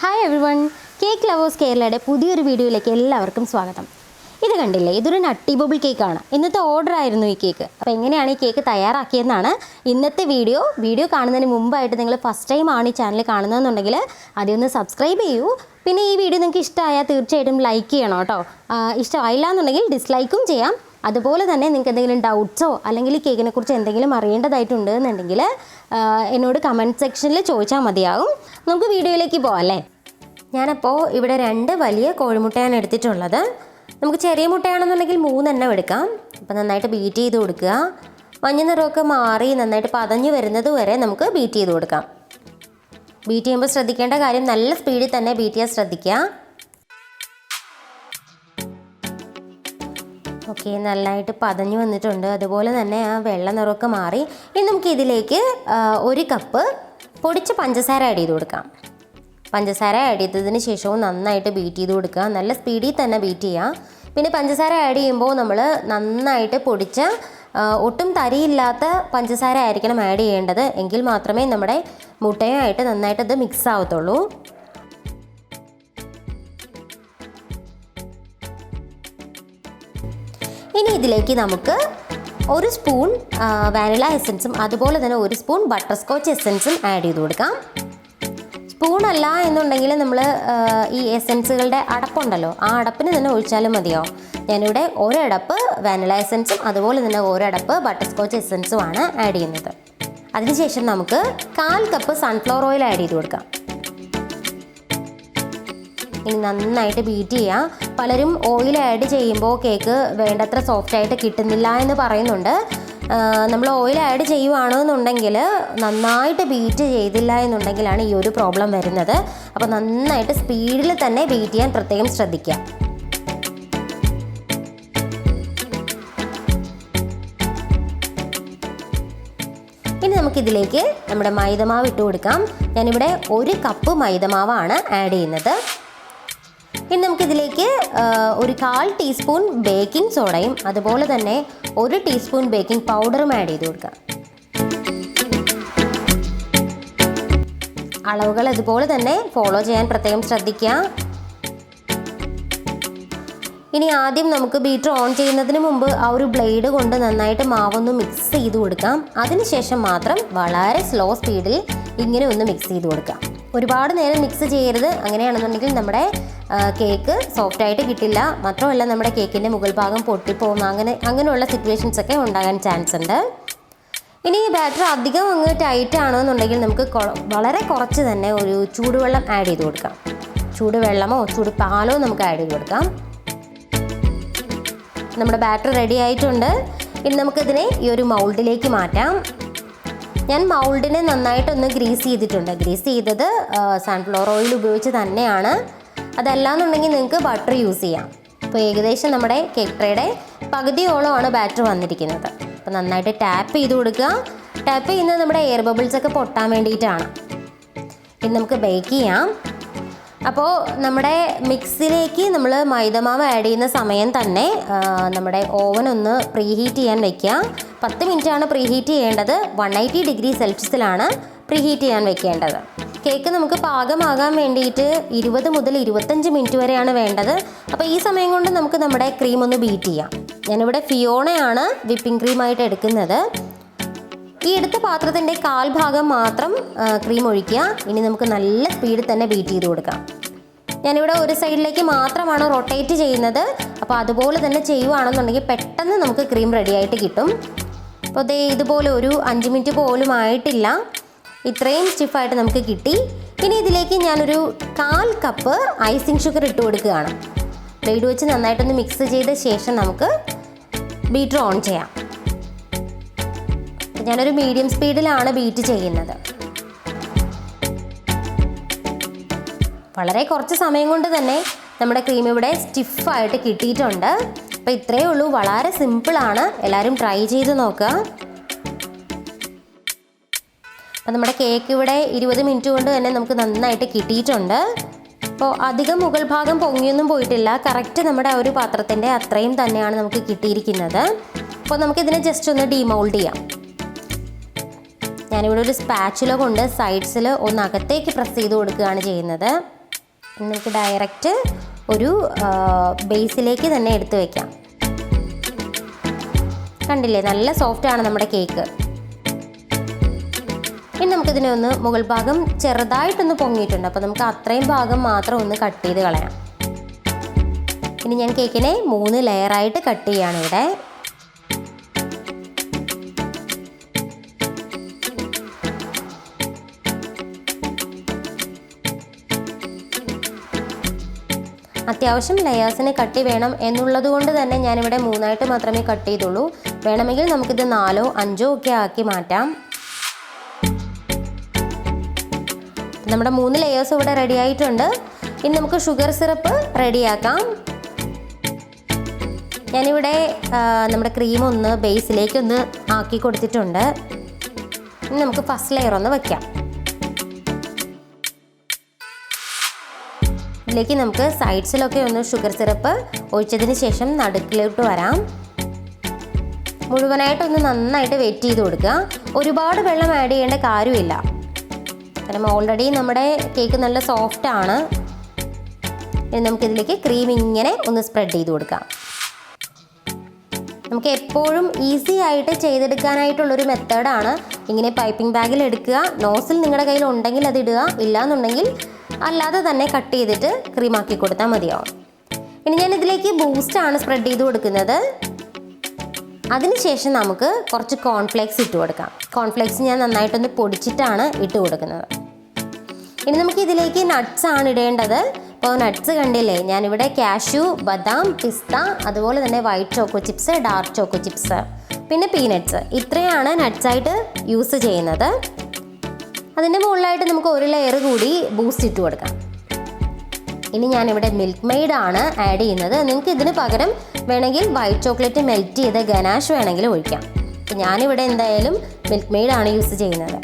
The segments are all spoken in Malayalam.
ഹായ് എവരിവൺ, കേക്ക് ലവേഴ്സ് കേരളയുടെ പുതിയൊരു വീഡിയോയിലേക്ക് എല്ലാവർക്കും സ്വാഗതം. ഇത് കണ്ടില്ലേ, ഇതൊരു നട്ടി ബബിൾ കേക്കാണ്. ഇന്നത്തെ ഓർഡർ ആയിരുന്നു ഈ കേക്ക്. അപ്പോൾ എങ്ങനെയാണ് ഈ കേക്ക് തയ്യാറാക്കിയതെന്നാണ് ഇന്നത്തെ വീഡിയോ കാണുന്നതിന് മുമ്പായിട്ട് നിങ്ങൾ ഫസ്റ്റ് ടൈം ആണ് ഈ ചാനൽ കാണുന്നതെന്നുണ്ടെങ്കിൽ അതൊന്ന് സബ്സ്ക്രൈബ് ചെയ്യൂ. പിന്നെ ഈ വീഡിയോ നിങ്ങൾക്ക് ഇഷ്ടമായാൽ തീർച്ചയായിട്ടും ലൈക്ക് ചെയ്യണം കേട്ടോ. ഇഷ്ടമായില്ല എന്നുണ്ടെങ്കിൽ ഡിസ്ലൈക്കും ചെയ്യാം. അതുപോലെ തന്നെ നിങ്ങൾക്ക് എന്തെങ്കിലും ഡൗട്ട്സോ അല്ലെങ്കിൽ ഈ കേക്കിനെ കുറിച്ച് എന്തെങ്കിലും അറിയേണ്ടതായിട്ടുണ്ട് എന്നുണ്ടെങ്കിൽ എന്നോട് കമൻറ്റ് സെക്ഷനിൽ ചോദിച്ചാൽ മതിയാകും. നമുക്ക് വീഡിയോയിലേക്ക് പോകാം അല്ലേ. ഞാനപ്പോൾ ഇവിടെ 2 വലിയ കോഴിമുട്ടയാണ് എടുത്തിട്ടുള്ളത്. നമുക്ക് ചെറിയ മുട്ടയാണെന്നുണ്ടെങ്കിൽ 3 എണ്ണം എടുക്കാം. അപ്പോൾ നന്നായിട്ട് ബീറ്റ് ചെയ്ത് കൊടുക്കുക. മഞ്ഞ നിറമൊക്കെ മാറി നന്നായിട്ട് പതഞ്ഞ് വരുന്നത് വരെ നമുക്ക് ബീറ്റ് ചെയ്ത് കൊടുക്കാം. ബീറ്റ് ചെയ്യുമ്പോൾ ശ്രദ്ധിക്കേണ്ട കാര്യം, നല്ല സ്പീഡിൽ തന്നെ ബീറ്റ് ചെയ്യാൻ ശ്രദ്ധിക്കുക. ഓക്കെ, നല്ലതായിട്ട് പതഞ്ഞ് വന്നിട്ടുണ്ട്. അതുപോലെ തന്നെ ആ വെള്ള നിറമൊക്കെ മാറി. ഇനി നമുക്ക് ഇതിലേക്ക് 1 കപ്പ് പൊടിച്ച പഞ്ചസാര ആഡ് ചെയ്ത് കൊടുക്കാം. പഞ്ചസാര ആഡ് ചെയ്തതിന് ശേഷവും നന്നായിട്ട് ബീറ്റ് ചെയ്ത് കൊടുക്കുക. നല്ല സ്പീഡിൽ തന്നെ ബീറ്റ് ചെയ്യുക. പിന്നെ പഞ്ചസാര ആഡ് ചെയ്യുമ്പോൾ നമ്മൾ നന്നായിട്ട് പൊടിച്ച ഒട്ടും തരിയില്ലാത്ത പഞ്ചസാര ആയിരിക്കണം ആഡ് ചെയ്യേണ്ടത്. എങ്കിൽ മാത്രമേ നമ്മുടെ മുട്ടയുമായിട്ട് നന്നായിട്ട് ഇത് മിക്സ് ആവത്തുള്ളൂ. ഇനി ഇതിലേക്ക് നമുക്ക് 1 സ്പൂൺ വാനില എസൻസും അതുപോലെ തന്നെ 1 സ്പൂൺ ബട്ടർ സ്കോച്ച് എസൻസും ആഡ് ചെയ്ത് കൊടുക്കാം. സ്പൂണല്ല എന്നുണ്ടെങ്കിൽ നമ്മൾ ഈ എസൻസുകളുടെ അടപ്പുണ്ടല്ലോ, ആ അടപ്പിന് തന്നെ ഒഴിച്ചാലും മതിയോ. ഞാനിവിടെ 1 അടപ്പ് വാനില എസൻസും അതുപോലെ തന്നെ 1 അടപ്പ് ബട്ടർ സ്കോച്ച് എസൻസുമാണ് ആഡ് ചെയ്യുന്നത്. അതിനുശേഷം നമുക്ക് 1/4 കപ്പ് സൺഫ്ലവർ ഓയിൽ ആഡ് ചെയ്ത് കൊടുക്കാം. ഇനി നന്നായിട്ട് ബീറ്റ് ചെയ്യാം. പലരും ഓയിൽ ആഡ് ചെയ്യുമ്പോൾ കേക്ക് വേണ്ടത്ര സോഫ്റ്റായിട്ട് കിട്ടുന്നില്ല എന്ന് പറയുന്നുണ്ട്. നമ്മൾ ഓയിൽ ആഡ് ചെയ്യുവാണെന്നുണ്ടെങ്കിൽ നന്നായിട്ട് ബീറ്റ് ചെയ്തില്ല എന്നുണ്ടെങ്കിലാണ് ഈ ഒരു പ്രോബ്ലം വരുന്നത്. അപ്പോൾ നന്നായിട്ട് സ്പീഡിൽ തന്നെ ബീറ്റ് ചെയ്യാൻ പ്രത്യേകം ശ്രദ്ധിക്കുക. ഇനി നമുക്കിതിലേക്ക് നമ്മുടെ മൈദമാവ് ഇട്ട് കൊടുക്കാം. ഞാനിവിടെ 1 കപ്പ് മൈദമാവാണ് ആഡ് ചെയ്യുന്നത്. ഇനി നമുക്കിതിലേക്ക് 1/4 ടീസ്പൂൺ ബേക്കിംഗ് സോഡയും അതുപോലെ തന്നെ 1 ടീസ്പൂൺ ബേക്കിംഗ് പൗഡറും ആഡ് ചെയ്ത് കൊടുക്കാം. അളവുകൾ അതുപോലെ തന്നെ ഫോളോ ചെയ്യാൻ പ്രത്യേകം ശ്രദ്ധിക്കുക. ഇനി ആദ്യം നമുക്ക് ബീറ്റർ ഓൺ ചെയ്യുന്നതിന് മുമ്പ് ആ ഒരു ബ്ലേഡ് കൊണ്ട് നന്നായിട്ട് മാവൊന്ന് മിക്സ് ചെയ്ത് കൊടുക്കാം. അതിനുശേഷം മാത്രം വളരെ സ്ലോ സ്പീഡിൽ ഇങ്ങനെ ഒന്ന് മിക്സ് ചെയ്ത് കൊടുക്കാം. ഒരുപാട് നേരം മിക്സ് ചെയ്യരുത്. അങ്ങനെയാണെന്നുണ്ടെങ്കിൽ നമ്മുടെ കേക്ക് സോഫ്റ്റായിട്ട് കിട്ടില്ല. മാത്രമല്ല നമ്മുടെ കേക്കിൻ്റെ മുകൾ ഭാഗം പൊട്ടിപ്പോകുന്ന അങ്ങനെയുള്ള സിറ്റുവേഷൻസ് ഒക്കെ ഉണ്ടാകാൻ ചാൻസ് ഉണ്ട്. ഇനി ഈ ബാറ്റർ അധികം അങ്ങ് ടൈറ്റ് ആണെന്നുണ്ടെങ്കിൽ നമുക്ക് വളരെ കുറച്ച് തന്നെ ഒരു ചൂടുവെള്ളം ആഡ് ചെയ്ത് കൊടുക്കാം. ചൂടുവെള്ളമോ ചൂടുപാലോ നമുക്ക് ആഡ് ചെയ്ത് കൊടുക്കാം. നമ്മുടെ ബാറ്റർ റെഡി ആയിട്ടുണ്ട്. ഇനി നമുക്കിതിനെ ഈ ഒരു മൗൾഡിലേക്ക് മാറ്റാം. ഞാൻ മൗൾഡിനെ നന്നായിട്ടൊന്ന് ഗ്രീസ് ചെയ്തിട്ടുണ്ട്. ഗ്രീസ് ചെയ്തത് സൺഫ്ലവർ ഓയിൽ ഉപയോഗിച്ച് തന്നെയാണ്. അതല്ലാന്നുണ്ടെങ്കിൽ നിങ്ങൾക്ക് ബട്ടർ യൂസ് ചെയ്യാം. അപ്പോൾ ഏകദേശം നമ്മുടെ കേക്ക് ട്രേയുടെ പകുതിയോളമാണ് ബാറ്റർ വന്നിരിക്കുന്നത്. അപ്പോൾ നന്നായിട്ട് ടാപ്പ് ചെയ്ത് കൊടുക്കുക. ടാപ്പ് ചെയ്യുന്നത് നമ്മുടെ എയർ ബബിൾസ് ഒക്കെ പൊട്ടാൻ വേണ്ടിയിട്ടാണ്. ഇനി നമുക്ക് ബേക്ക് ചെയ്യാം. അപ്പോൾ നമ്മുടെ മിക്സിലേക്ക് നമ്മൾ മൈദമാവ് ആഡ് ചെയ്യുന്ന സമയം തന്നെ നമ്മുടെ ഓവൻ ഒന്ന് പ്രീഹീറ്റ് ചെയ്യാൻ വയ്ക്കുക. 10 മിനിറ്റാണ് പ്രീഹീറ്റ് ചെയ്യേണ്ടത്. 180 ഡിഗ്രി സെൽഷ്യസിലാണ് പ്രീഹീറ്റ് ചെയ്യാൻ വെക്കേണ്ടത്. കേക്ക് നമുക്ക് പാകമാകാൻ വേണ്ടിയിട്ട് 20 മുതൽ 25 മിനിറ്റ് വരെയാണ് വേണ്ടത്. അപ്പോൾ ഈ സമയം കൊണ്ട് നമുക്ക് നമ്മുടെ ക്രീം ഒന്ന് ബീറ്റ് ചെയ്യാം. ഞാനിവിടെ ഫിയോണയാണ് വിപ്പിംഗ് ക്രീമായിട്ട് എടുക്കുന്നത്. ഈ എടുത്ത പാത്രത്തിൻ്റെ 1/4 ഭാഗം മാത്രം ക്രീം ഒഴിക്കുക. ഇനി നമുക്ക് നല്ല സ്പീഡിൽ തന്നെ ബീറ്റ് ചെയ്ത് കൊടുക്കാം. ഞാനിവിടെ ഒരു സൈഡിലേക്ക് മാത്രമാണ് റൊട്ടേറ്റ് ചെയ്യുന്നത്. അപ്പോൾ അതുപോലെ തന്നെ ചെയ്യുവാണെന്നുണ്ടെങ്കിൽ പെട്ടെന്ന് നമുക്ക് ക്രീം റെഡിയായിട്ട് കിട്ടും. അപ്പോൾ ഇതുപോലെ ഒരു 5 മിനിറ്റ് പോലും ആയിട്ടില്ല, ഇത്രയും സ്റ്റിഫായിട്ട് നമുക്ക് കിട്ടി. ഇനി ഇതിലേക്ക് ഞാനൊരു 1/4 കപ്പ് ഐസിങ് ഷുഗർ ഇട്ട് കൊടുക്കുകയാണ്. ബ്ലേഡ് വെച്ച് നന്നായിട്ടൊന്ന് മിക്സ് ചെയ്ത ശേഷം നമുക്ക് ബീറ്റർ ഓൺ ചെയ്യാം. ഞാനൊരു മീഡിയം സ്പീഡിലാണ് ബീറ്റ് ചെയ്യുന്നത്. വളരെ കുറച്ച് സമയം കൊണ്ട് തന്നെ നമ്മുടെ ക്രീം ഇവിടെ സ്റ്റിഫായിട്ട് കിട്ടിയിട്ടുണ്ട്. അപ്പോൾ ഇത്രയേ ഉള്ളൂ, വളരെ സിമ്പിളാണ്. എല്ലാവരും ട്രൈ ചെയ്ത് നോക്കുക. അപ്പോൾ നമ്മുടെ കേക്ക് ഇവിടെ 20 മിനിറ്റ് കൊണ്ട് തന്നെ നമുക്ക് നന്നായിട്ട് കിട്ടിയിട്ടുണ്ട്. അപ്പോൾ അധികം മുകൾ ഭാഗം പൊങ്ങിയൊന്നും പോയിട്ടില്ല. കറക്റ്റ് നമ്മുടെ ഒരു പാത്രത്തിൻ്റെ അത്രയും തന്നെയാണ് നമുക്ക് കിട്ടിയിരിക്കുന്നത്. അപ്പോൾ നമുക്കിതിനെ ജസ്റ്റ് ഒന്ന് ഡീമോൾഡ് ചെയ്യാം. ഞാനിവിടെ ഒരു സ്പാച്ചുല കൊണ്ട് സൈഡ്സിൽ ഒന്ന് അകത്തേക്ക് പ്രസ് ചെയ്ത് കൊടുക്കുകയാണ് ചെയ്യുന്നത്. നമുക്ക് ഡയറക്റ്റ് ഒരു ബേസിലേക്ക് തന്നെ എടുത്ത് വയ്ക്കാം. കണ്ടില്ലേ, നല്ല സോഫ്റ്റാണ് നമ്മുടെ കേക്ക്. ഇനി നമുക്കിതിനെ ഒന്ന് മുകൾ ഭാഗം ചെറുതായിട്ടൊന്ന് പൊങ്ങിയിട്ടുണ്ട്, അപ്പോൾ നമുക്ക് അത്രയും ഭാഗം മാത്രം ഒന്ന് കട്ട് ചെയ്ത് കളയാം. ഇനി ഞാൻ കേക്കിനെ 3 ലെയറായിട്ട് കട്ട് ചെയ്യാണ് ഇവിടെ. അത്യാവശ്യം ലെയേഴ്സിന് കട്ടി വേണം എന്നുള്ളത് കൊണ്ട് തന്നെ ഞാനിവിടെ 3ആയിട്ട് മാത്രമേ കട്ട് ചെയ്തുള്ളൂ. വേണമെങ്കിൽ നമുക്കിത് 4ഓ 5ഓ ഒക്കെ ആക്കി മാറ്റാം. നമ്മുടെ 3 ലെയേഴ്സ് ഇവിടെ റെഡി ആയിട്ടുണ്ട്. ഇനി നമുക്ക് ഷുഗർ സിറപ്പ് റെഡിയാക്കാം. ഞാനിവിടെ നമ്മുടെ ക്രീം ഒന്ന് ബേസിലേക്ക് ഒന്ന് ആക്കി കൊടുത്തിട്ടുണ്ട്. ഇനി നമുക്ക് ഫസ്റ്റ് ലെയർ ഒന്ന് വയ്ക്കാം. ഇതിലേക്ക് നമുക്ക് സൈഡ്സിലൊക്കെ ഒന്ന് ഷുഗർ സിറപ്പ് ഒഴിച്ചതിന് ശേഷം നടുക്കിലോട്ട് വരാം. മുഴുവനായിട്ടൊന്ന് നന്നായിട്ട് വെറ്റ് ചെയ്ത് കൊടുക്കുക. ഒരുപാട് വെള്ളം ആഡ് ചെയ്യേണ്ട കാര്യമില്ല, കാരണം ഓൾറെഡി നമ്മുടെ കേക്ക് നല്ല സോഫ്റ്റ് ആണ്. ഇനി നമുക്കിതിലേക്ക് ക്രീം ഇങ്ങനെ ഒന്ന് സ്പ്രെഡ് ചെയ്ത് കൊടുക്കാം. നമുക്ക് എപ്പോഴും ഈസി ആയിട്ട് ചെയ്തെടുക്കാനായിട്ടുള്ളൊരു മെത്തേഡാണ് ഇങ്ങനെ പൈപ്പിംഗ് ബാഗിൽ എടുക്കുക. നോസിൽ നിങ്ങളുടെ കയ്യിൽ ഉണ്ടെങ്കിൽ അത് ഇടുക, ഇല്ലയെന്നുണ്ടെങ്കിൽ അല്ലാതെ തന്നെ കട്ട് ചെയ്തിട്ട് ക്രീമാക്കി കൊടുത്താൽ മതിയാവും. ഇനി ഞാൻ ഇതിലേക്ക് ബൂസ്റ്റാണ് സ്പ്രെഡ് ചെയ്ത് കൊടുക്കുന്നത്. അതിനുശേഷം നമുക്ക് കുറച്ച് കോൺഫ്ലേക്സ് ഇട്ട് കൊടുക്കാം. കോൺഫ്ലേക്സ് ഞാൻ നന്നായിട്ടൊന്ന് പൊടിച്ചിട്ടാണ് ഇട്ട് കൊടുക്കുന്നത്. ഇനി നമുക്ക് ഇതിലേക്ക് നട്ട്സ് ആണ് ഇടേണ്ടത്. അപ്പോൾ നട്ട്സ് കണ്ടില്ലേ, ഞാനിവിടെ കാഷ്യൂ, ബദാം, പിസ്ത, അതുപോലെ തന്നെ white choco chips, dark choco chips, പിന്നെ പീനട്ട്സ്, ഇത്രയാണ് നട്ട്സായിട്ട് യൂസ് ചെയ്യുന്നത്. അതിൻ്റെ മുകളിലായിട്ട് നമുക്ക് 1 ലെയർ കൂടി ബൂസ്റ്റ് ഇട്ട് കൊടുക്കാം. ഇനി ഞാനിവിടെ മിൽക്ക് മെയ്ഡ് ആണ് ആഡ് ചെയ്യുന്നത്. നിങ്ങൾക്ക് ഇതിന് പകരം വേണമെങ്കിൽ വൈറ്റ് ചോക്ലേറ്റ് മെൽറ്റ് ചെയ്ത ഗനാഷ് വേണമെങ്കിൽ ഒഴിക്കാം. അപ്പോൾ ഞാനിവിടെ എന്തായാലും മിൽക്ക് മെയ്ഡ് ആണ് യൂസ് ചെയ്യുന്നത്.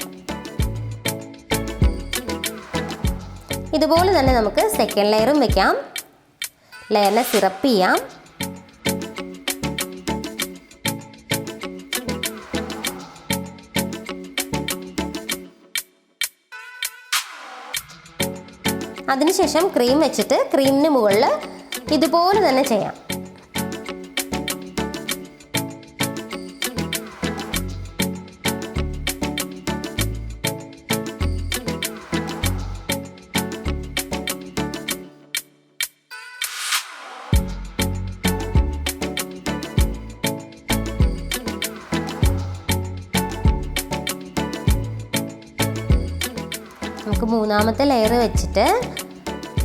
ഇതുപോലെ തന്നെ നമുക്ക് സെക്കൻഡ് ലെയറും വെക്കാം. ലെയറിനെ സിറപ്പ് ചെയ്യാം. അതിനുശേഷം ക്രീം വെച്ചിട്ട് ക്രീമിന് മുകളിൽ ഇതുപോലെ തന്നെ ചെയ്യാം. നമുക്ക് 3ാമത്തെ ലെയർ വെച്ചിട്ട്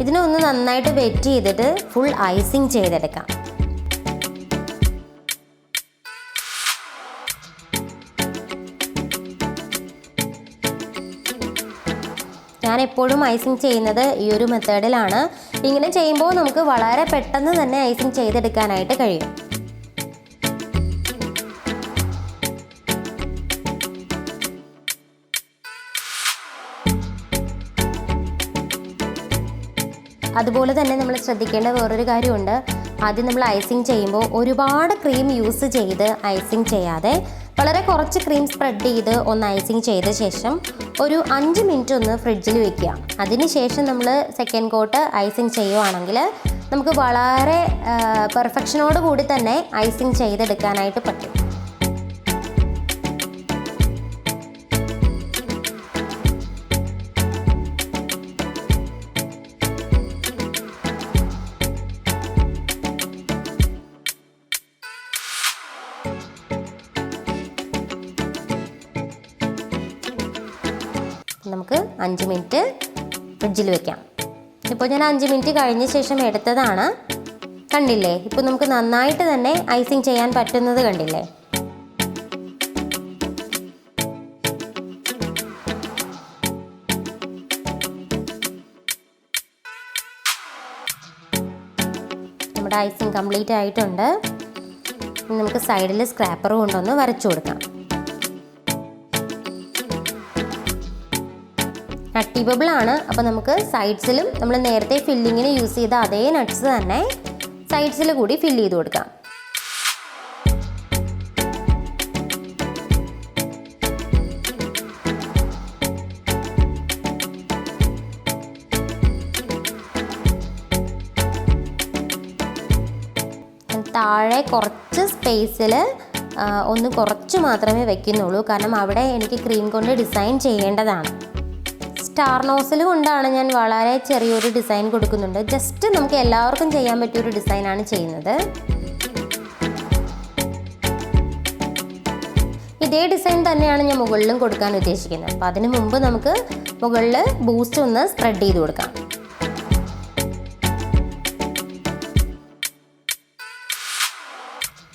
ഇതിനെ ഒന്ന് നന്നായിട്ട് വെറ്റ് ചെയ്തിട്ട് ഫുൾ ഐസിങ് ചെയ്തെടുക്കാം. ഞാൻ എപ്പോഴും ഐസിങ് ചെയ്യുന്നത് ഈ ഒരു മെത്തേഡിലാണ്. ഇങ്ങനെ ചെയ്യുമ്പോൾ നമുക്ക് വളരെ പെട്ടെന്ന് തന്നെ ഐസിങ് ചെയ്തെടുക്കാനായിട്ട് കഴിയും. അതുപോലെ തന്നെ നമ്മൾ ശ്രദ്ധിക്കേണ്ട വേറൊരു കാര്യമുണ്ട്. ആദ്യം നമ്മൾ ഐസിങ് ചെയ്യുമ്പോൾ ഒരുപാട് ക്രീം യൂസ് ചെയ്ത് ഐസിങ് ചെയ്യാതെ വളരെ കുറച്ച് ക്രീം സ്പ്രെഡ് ചെയ്ത് ഒന്ന് ഐസിങ് ചെയ്ത ശേഷം ഒരു 5 മിനിറ്റ് ഒന്ന് ഫ്രിഡ്ജിൽ വെക്കുക. അതിനുശേഷം നമ്മൾ സെക്കൻഡ് കോട്ട് ഐസിങ് ചെയ്യുവാണെങ്കിൽ നമുക്ക് വളരെ പെർഫെക്ഷനോട് കൂടി തന്നെ ഐസിങ് ചെയ്തെടുക്കാനായിട്ട് പറ്റും. നമുക്ക് 5 മിനിറ്റ് ഫ്രിഡ്ജിൽ വെക്കാം. ഇപ്പോൾ ഞാൻ 5 മിനിറ്റ് കഴിഞ്ഞ ശേഷം എടുത്തതാണ്. കണ്ടില്ലേ, ഇപ്പോൾ നമുക്ക് നന്നായിട്ട് തന്നെ ഐസിങ് ചെയ്യാൻ പറ്റുന്നത് കണ്ടില്ലേ. നമ്മുടെ ഐസിങ് കംപ്ലീറ്റ് ആയിട്ടുണ്ട്. നമുക്ക് സൈഡിൽ സ്ക്രാപ്പർ കൊണ്ടൊന്ന് വരച്ചു കൊടുക്കാം. നട്ടി ബബിൾ ആണ്. അപ്പോൾ നമുക്ക് സൈഡ്സിലും നമ്മൾ നേരത്തെ ഫില്ലിങ്ങിന് യൂസ് ചെയ്ത അതേ നട്ട്സ് തന്നെ സൈഡ്സിൽ കൂടി ഫില്ല് ചെയ്ത് കൊടുക്കാം. താഴെ കുറച്ച് സ്പേസിൽ ഒന്ന് കുറച്ച് മാത്രമേ വെക്കുന്നുള്ളൂ, കാരണം അവിടെ എനിക്ക് ക്രീം കൊണ്ട് ഡിസൈൻ ചെയ്യേണ്ടതാണ്. സ്റ്റാർ നോസിൽ കൊണ്ടാണ് ഞാൻ വളരെ ചെറിയൊരു ഡിസൈൻ കൊടുക്കുന്നുണ്ട്. ജസ്റ്റ് നമുക്ക് എല്ലാവർക്കും ചെയ്യാൻ പറ്റിയൊരു ഡിസൈനാണ് ചെയ്യുന്നത്. ഇതേ ഡിസൈൻ തന്നെയാണ് ഞാൻ മുകളിലും കൊടുക്കാൻ ഉദ്ദേശിക്കുന്നത്. അപ്പോൾ അതിന് മുമ്പ് നമുക്ക് മുകളിൽ ബൂസ്റ്റ് ഒന്ന് സ്പ്രെഡ് ചെയ്ത് കൊടുക്കാം.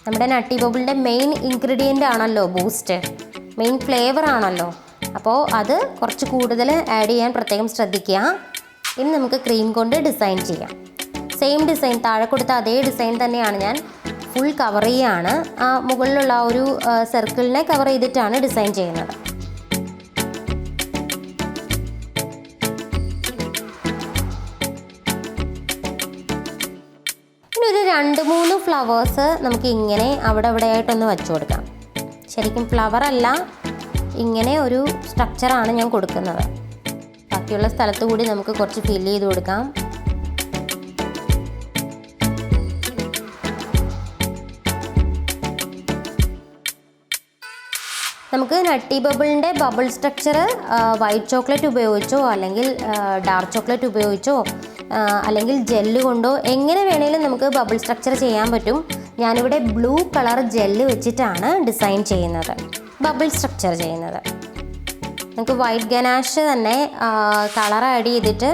നമ്മുടെ നട്ടി ബബിളിൻ്റെ മെയിൻ ഇൻഗ്രീഡിയൻ്റ് ആണല്ലോ ബൂസ്റ്റ്, മെയിൻ ഫ്ലേവർ ആണല്ലോ. അപ്പോൾ അത് കുറച്ച് കൂടുതൽ ആഡ് ചെയ്യാൻ പ്രത്യേകം ശ്രദ്ധിക്കുക. ഇനി നമുക്ക് ക്രീം കൊണ്ട് ഡിസൈൻ ചെയ്യാം. സെയിം ഡിസൈൻ, താഴെ കൊടുത്ത അതേ ഡിസൈൻ തന്നെയാണ് ഞാൻ ഫുൾ കവർ ചെയ്യുകയാണ്. ആ മുകളിലുള്ള ആ ഒരു സർക്കിളിനെ കവർ ചെയ്തിട്ടാണ് ഡിസൈൻ ചെയ്യുന്നത്. ഇനി ഒരു 2-3 ഫ്ലവേഴ്സ് നമുക്ക് ഇങ്ങനെ അവിടെ ആയിട്ടൊന്ന് വെച്ചു കൊടുക്കാം. ശരിക്കും ഫ്ലവർ അല്ല, ഇങ്ങനെ ഒരു സ്ട്രക്ചറാണ് ഞാൻ കൊടുക്കുന്നത്. ബാക്കിയുള്ള സ്ഥലത്ത് കൂടി നമുക്ക് കുറച്ച് ഫില്ല് ചെയ്ത് കൊടുക്കാം. നമുക്ക് നട്ടി ബബിളിൻ്റെ ബബിൾ സ്ട്രക്ചർ വൈറ്റ് ചോക്ലേറ്റ് ഉപയോഗിച്ചോ അല്ലെങ്കിൽ ഡാർക്ക് ചോക്ലേറ്റ് ഉപയോഗിച്ചോ അല്ലെങ്കിൽ ജെല്ല് കൊണ്ടോ എങ്ങനെ വേണേലും നമുക്ക് ബബിൾ സ്ട്രക്ചർ ചെയ്യാൻ പറ്റും. ഞാനിവിടെ ബ്ലൂ കളർ ജെല്ല് വെച്ചിട്ടാണ് ഡിസൈൻ ചെയ്യുന്നത്, ബബിൾ സ്ട്രക്ചർ ചെയ്യുന്നത്. നമുക്ക് വൈറ്റ് ഗനാഷ് തന്നെ കളർ ആഡ് ചെയ്തിട്ട്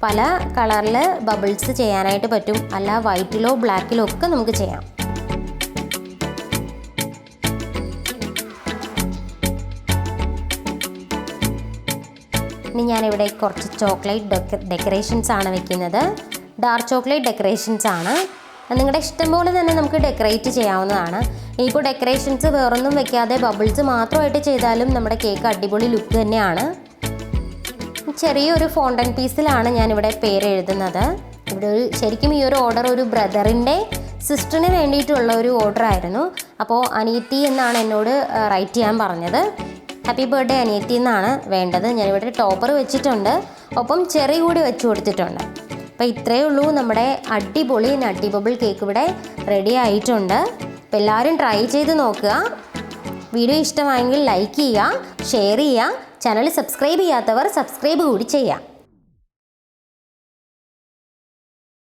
പല കളറിൽ ബബിൾസ് ചെയ്യാനായിട്ട് പറ്റും. അല്ല വൈറ്റിലോ ബ്ലാക്കിലോ ഒക്കെ നമുക്ക് ചെയ്യാം. ഇനി ഞാനിവിടെ കുറച്ച് ചോക്ലേറ്റ് ഡെക്കറേഷൻസ് ആണ് വെക്കുന്നത്. ഡാർക്ക് ചോക്ലേറ്റ് ഡെക്കറേഷൻസ് ആണ്. നിങ്ങളുടെ ഇഷ്ടം പോലെ തന്നെ നമുക്ക് ഡെക്കറേറ്റ് ചെയ്യാവുന്നതാണ്. ഇപ്പോൾ ഡെക്കറേഷൻസ് വേറൊന്നും വെക്കാതെ ബബിൾസ് മാത്രമായിട്ട് ചെയ്താലും നമ്മുടെ കേക്ക് അടിപൊളി ലുക്ക് തന്നെയാണ്. ചെറിയൊരു ഫോണ്ടൻ പീസിലാണ് ഞാനിവിടെ പേര് എഴുതുന്നത്. ഇവിടെ ശരിക്കും ഈ ഒരു ഓർഡർ ഒരു ബ്രദറിൻ്റെ സിസ്റ്ററിന് വേണ്ടിയിട്ടുള്ള ഒരു ഓർഡർ ആയിരുന്നു. അപ്പോൾ അനിയത്തി എന്നാണ് എന്നോട് റൈറ്റ് ചെയ്യാൻ പറഞ്ഞത്. ഹാപ്പി ബർത്ത്ഡേ അനിയത്തി എന്നാണ് വേണ്ടത്. ഞാനിവിടെ ടോപ്പർ വെച്ചിട്ടുണ്ട്, ഒപ്പം ചെറി കൂടി വെച്ച് കൊടുത്തിട്ടുണ്ട്. അപ്പോൾ ഇത്രയേ ഉള്ളൂ, നമ്മുടെ അടിപൊളി നട്ടി ബബിൾ കേക്ക് ഇവിടെ റെഡി ആയിട്ടുണ്ട്. അപ്പോൾ എല്ലാവരും ട്രൈ ചെയ്ത് നോക്കുക. വീഡിയോ ഇഷ്ടമായെങ്കിൽ ലൈക്ക് ചെയ്യുക, ഷെയർ ചെയ്യുക. ചാനൽ സബ്സ്ക്രൈബ് ചെയ്യാത്തവർ സബ്സ്ക്രൈബ് കൂടി ചെയ്യുക.